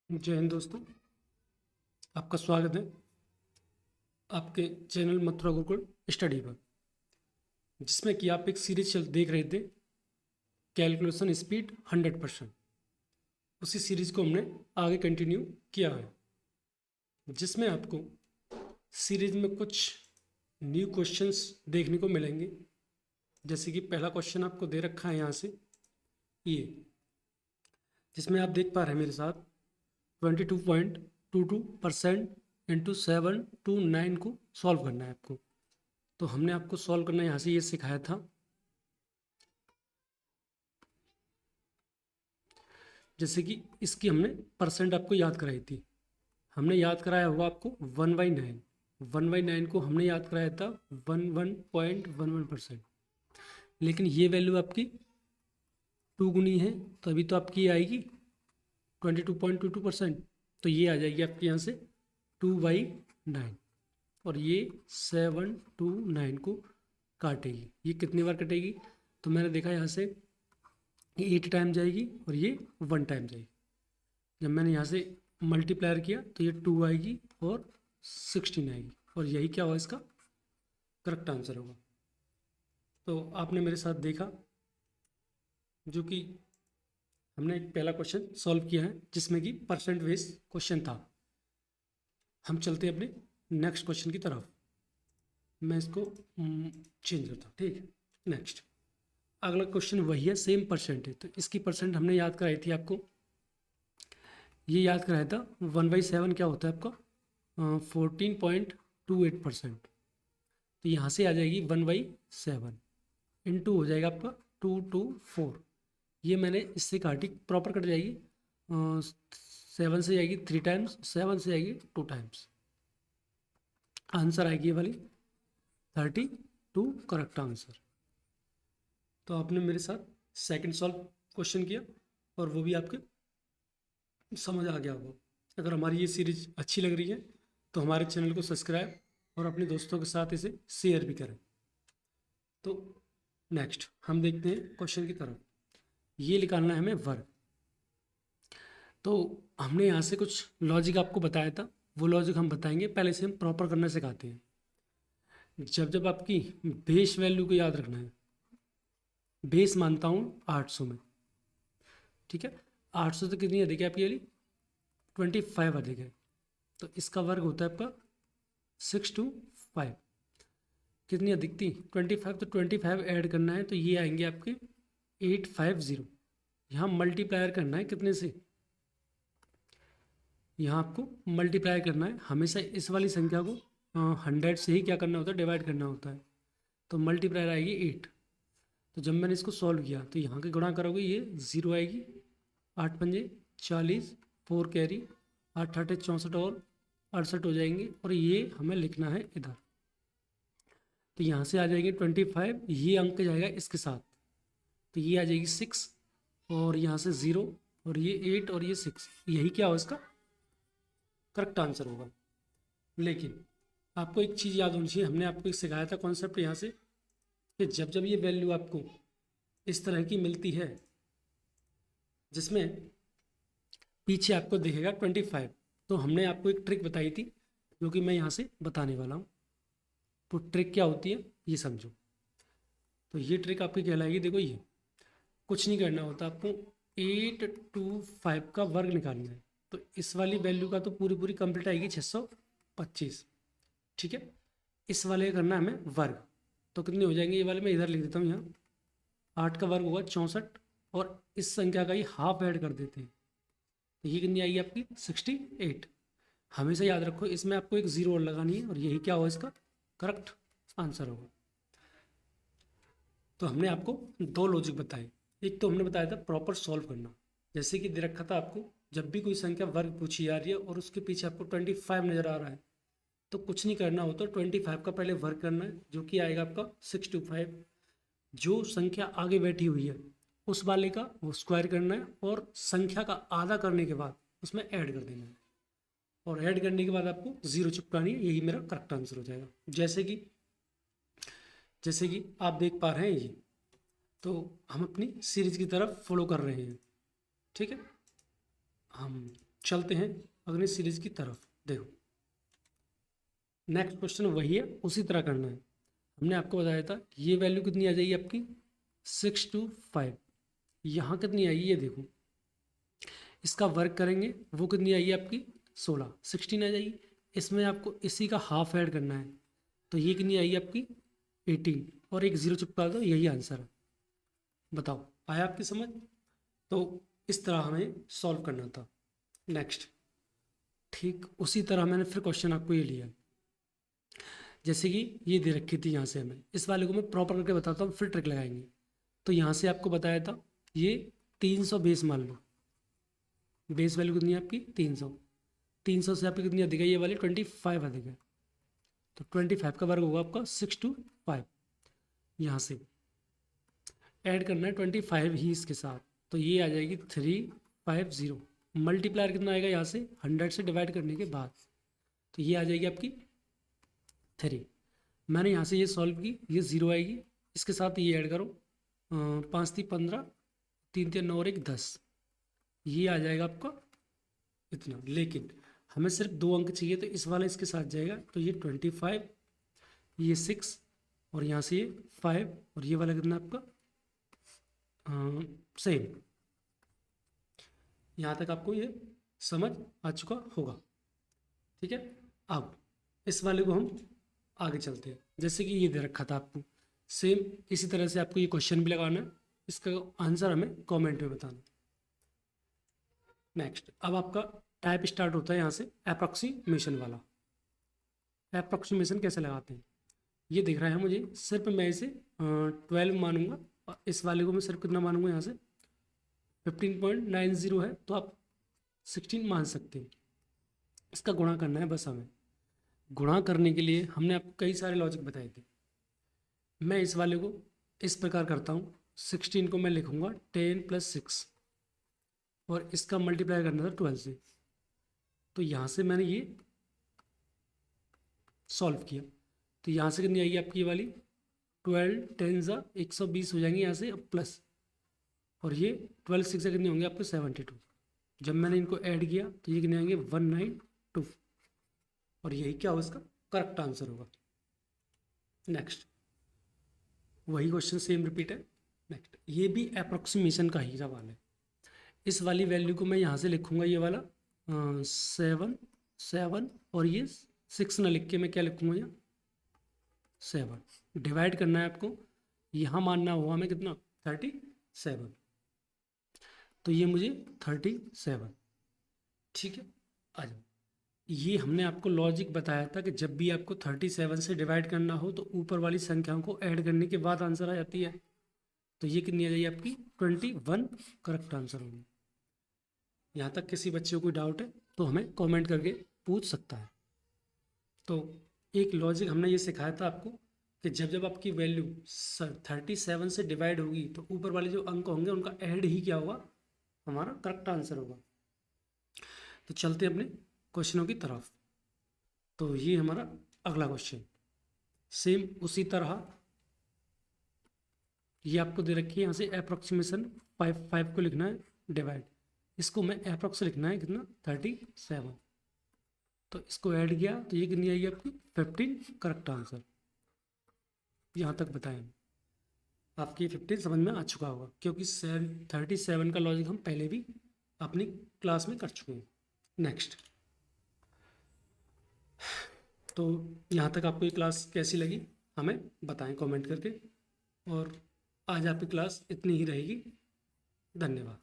जय हिंद दोस्तों, आपका स्वागत है आपके चैनल मथुरा गुरुकुल स्टडी पर, जिसमें कि आप एक सीरीज देख रहे थे, कैलकुलेशन स्पीड 100%। उसी सीरीज को हमने आगे कंटिन्यू किया है, जिसमें आपको सीरीज में कुछ न्यू क्वेश्चंस देखने को मिलेंगे। जैसे कि पहला क्वेश्चन आपको दे रखा है यहाँ से, ये जिसमें आप देख पा रहे हैं मेरे साथ 22.22% इंटू 729 को सॉल्व करना है आपको। तो हमने आपको सॉल्व करना यहाँ से ये सिखाया था। जैसे कि इसकी हमने परसेंट आपको याद कराई थी। हमने याद कराया हुआ आपको 1/9। 1/9 को हमने याद कराया था 11.11%। लेकिन ये वैल्यू आपकी 2 गुनी है, तो अभी तो आपकी ये आएगी 22.22%। तो ये आ जाएगी आपके यहाँ से 2/9, और ये 729 को काटेगी। ये कितनी बार कटेगी? तो मैंने देखा यहाँ से ये 8 टाइम जाएगी और ये 1 टाइम जाएगी। जब मैंने यहाँ से मल्टीप्लायर किया तो ये 2 आएगी और 16 आएगी, और यही क्या होगा, इसका करेक्ट आंसर होगा। तो आपने मेरे साथ देखा, जो कि हमने एक पहला क्वेश्चन सॉल्व किया है, जिसमें कि परसेंट बेस क्वेश्चन था। हम चलते हैं अपने नेक्स्ट क्वेश्चन की तरफ। मैं इसको चेंज करता हूँ, ठीक है। नेक्स्ट अगला क्वेश्चन वही है, सेम परसेंट है। तो इसकी परसेंट हमने याद कराई थी आपको, ये याद कराया था 1/7 क्या होता है आपका 14.28%। तो यहाँ से आ जाएगी 1/7 इंटू हो जाएगा आपका 224। ये मैंने इससे काटी, प्रॉपर कट जाएगी। 7 से जाएगी 3 टाइम्स, 7 से जाएगी 2 टाइम्स। आंसर आएगी ये वाली 32, करेक्ट आंसर। तो आपने मेरे साथ सेकंड सॉल्व क्वेश्चन किया, और वो भी आपके समझ आ गया होगा। अगर हमारी ये सीरीज अच्छी लग रही है तो हमारे चैनल को सब्सक्राइब और अपने दोस्तों के साथ इसे शेयर भी करें। तो नेक्स्ट हम देखते हैं क्वेश्चन की तरफ। ये निकालना है हमें वर्ग। तो हमने यहाँ से कुछ लॉजिक आपको बताया था, वो लॉजिक हम बताएंगे। पहले से हम प्रॉपर करना सिखाते हैं। जब जब आपकी बेस वैल्यू को याद रखना है, बेस मानता हूँ 800 में, ठीक है। 800 तो कितनी अधिक है आपकी वाली 25 अधिक है। तो इसका वर्ग होता है आपका 625। कितनी अधिक थी 25, तो 25 ऐड करना है, तो ये आएंगे आपके 850। यहाँ मल्टीप्लायर करना है कितने से, यहाँ आपको मल्टीप्लाई करना है। हमेशा इस वाली संख्या को 100 से ही क्या करना होता है, डिवाइड करना होता है। तो मल्टीप्लायर आएगी 8। तो जब मैंने इसको सॉल्व किया तो यहाँ के गुणा करोगे ये 0 आएगी, 8 पंजे 40, 4 कैरी, 8 आठे 64 और 68 हो जाएंगे, और ये हमें लिखना है इधर। तो यहाँ से आ जाएंगे 25, ये अंक जाएगा इसके साथ, तो ये आ जाएगी 6, और यहाँ से 0, और ये 8 और ये 6, यही क्या हो इसका करेक्ट आंसर होगा। लेकिन आपको एक चीज़ याद होनी चाहिए, हमने आपको एक सिखाया था कॉन्सेप्ट यहाँ से, कि जब जब ये वैल्यू आपको इस तरह की मिलती है, जिसमें पीछे आपको दिखेगा 25, तो हमने आपको एक ट्रिक बताई थी, जो कि मैं यहाँ से बताने वाला हूँ। तो ट्रिक क्या होती है ये समझो। तो ये ट्रिक आपकी कहलाएगी, देखो ये कुछ नहीं करना होता आपको, 825 का वर्ग निकालना है। तो इस वाली वैल्यू का तो पूरी पूरी कंप्लीट आएगी 625, ठीक है। इस वाले का करना है हमें वर्ग। तो कितने हो जाएंगे ये वाले, मैं इधर लिख देता हूँ यहाँ, 8 का वर्ग होगा 64, और इस संख्या का ही हाफ ऐड कर देते हैं, तो ये कितनी आएगी आपकी 68। हमेशा याद रखो, इसमें आपको एक जीरो और लगानी है, और यही क्या होगा इसका करेक्ट आंसर होगा। तो हमने आपको दो लॉजिक बताए। एक तो हमने बताया था प्रॉपर सॉल्व करना, जैसे कि दे रखा था आपको, जब भी कोई संख्या वर्ग पूछी जा रही है और उसके पीछे आपको 25 नज़र आ रहा है, तो कुछ नहीं करना होता, 25 का पहले वर्ग करना है, जो कि आएगा आपका 625। जो संख्या आगे बैठी हुई है उस वाले का वो स्क्वायर करना है, और संख्या का आधा करने के बाद उसमें ऐड कर देना है, और ऐड करने के बाद आपको जीरो चिपकानी है। यही मेरा करेक्ट आंसर हो जाएगा। जैसे कि आप देख पा रहे हैं ये, तो हम अपनी सीरीज की तरफ फॉलो कर रहे हैं, ठीक है। हम चलते हैं अगली सीरीज की तरफ। देखो नेक्स्ट क्वेश्चन वही है, उसी तरह करना है। हमने आपको बताया था ये वैल्यू कितनी आ जाएगी आपकी 625, यहाँ कितनी आएगी ये देखो, इसका वर्क करेंगे वो कितनी आएगी आपकी 16 आ जाएगी। इसमें आपको इसी का हाफ ऐड करना है, तो ये कितनी आएगी आपकी 18 और एक ज़ीरो चिपका दो, यही आंसर है। बताओ आया आपकी समझ? तो इस तरह हमें सॉल्व करना था। नेक्स्ट ठीक उसी तरह मैंने फिर क्वेश्चन आपको ये लिया, जैसे कि ये दे रखी थी यहाँ से, हमें इस वाले को मैं प्रॉपर करके बताता हूँ, फिर ट्रिक लगाएंगे। तो यहाँ से आपको बताया था ये 300 बेस मान लो, बेस वैल्यू कितनी है आपकी 300, 300 से आपकी कितनी अधिक है ये वाली 25 अधिक है, तो 25 का वर्ग होगा आपका 625। यहाँ से ऐड करना है 25 ही इसके साथ, तो ये आ जाएगी 350। मल्टीप्लायर कितना आएगा यहाँ से 100 से डिवाइड करने के बाद, तो ये आ जाएगी आपकी 3। मैंने यहाँ से ये सॉल्व की, ये 0 आएगी, इसके साथ ये ऐड करो 5 3 15, 3 3 9 और 1 10, ये आ जाएगा आपका इतना। लेकिन हमें सिर्फ 2 अंक चाहिए, तो इस वाला इसके साथ जाएगा, तो ये 25, ये 6 और यहाँ से ये 5 और ये वाला कितना आपका सेम। यहाँ तक आपको ये समझ आ चुका होगा, ठीक है। अब इस वाले को हम आगे चलते हैं। जैसे कि ये दे रखा था आपको, सेम इसी तरह से आपको ये क्वेश्चन भी लगाना है, इसका आंसर हमें कमेंट में बताना। नेक्स्ट अब आपका टाइप स्टार्ट होता है यहाँ से अप्रॉक्सीमेशन वाला। अप्रॉक्सीमेशन कैसे लगाते हैं ये दिख रहा है मुझे, सिर्फ मैं इसे 12 मानूंगा, और इस वाले को मैं सिर्फ कितना मानूंगा, यहाँ से 15.90 है, तो आप 16 मान सकते हैं। इसका गुणा करना है बस हमें। गुणा करने के लिए हमने आपको कई सारे लॉजिक बताए थे। मैं इस वाले को इस प्रकार करता हूँ, 16 को मैं लिखूँगा 10 + 6 और इसका मल्टीप्लाई करना था 12 से, तो यहाँ से मैंने ये सॉल्व किया, तो यहाँ से कितनी आएगी आपकी ये वाली 12 10 120 हो जाएंगी यहाँ से, अब प्लस, और ये 12 6 से कितने होंगे आपके 72। जब मैंने इनको ऐड किया तो ये कितने आएंगे 192, और यही क्या होगा इसका करेक्ट आंसर होगा। नेक्स्ट वही क्वेश्चन सेम रिपीट है। नेक्स्ट ये भी अप्रोक्सीमेशन का ही सवाल है। इस वाली वैल्यू को मैं यहाँ से लिखूँगा ये वाला 7 7 और ये 6 ना लिख के मैं क्या लिखूँगा यहाँ 7। डिवाइड करना है आपको, यहाँ मानना हुआ हमें कितना 37, तो ये मुझे 37, ठीक है। आ जाओ, ये हमने आपको लॉजिक बताया था कि जब भी आपको 37 से डिवाइड करना हो तो ऊपर वाली संख्याओं को ऐड करने के बाद आंसर आ जाती है, तो ये कितनी आ जाएगी आपकी 21 करेक्ट आंसर होगी। यहाँ तक किसी बच्चे को कोई डाउट है तो हमें कमेंट करके पूछ सकता है। तो एक लॉजिक हमने ये सिखाया था आपको कि जब जब आपकी वैल्यू 37 से डिवाइड होगी तो ऊपर वाले जो अंक होंगे उनका ऐड ही क्या होगा, हमारा करेक्ट आंसर होगा। तो चलते हैं अपने क्वेश्चनों की तरफ। तो ये हमारा अगला क्वेश्चन सेम उसी तरह ये आपको दे रखी है, यहाँ से अप्रोक्सीमेशन 5 को लिखना है डिवाइड, इसको मैं अप्रोक्स लिखना है कितना 37, तो इसको ऐड किया तो ये कितनी आएगी आपकी 15 करेक्ट आंसर। यहाँ तक बताएं आपकी 15 समझ में आ चुका होगा, क्योंकि 37 का लॉजिक हम पहले भी अपनी क्लास में कर चुके हैं। नेक्स्ट तो यहाँ तक आपको ये क्लास कैसी लगी हमें बताएं कमेंट करके, और आज आपकी क्लास इतनी ही रहेगी। धन्यवाद।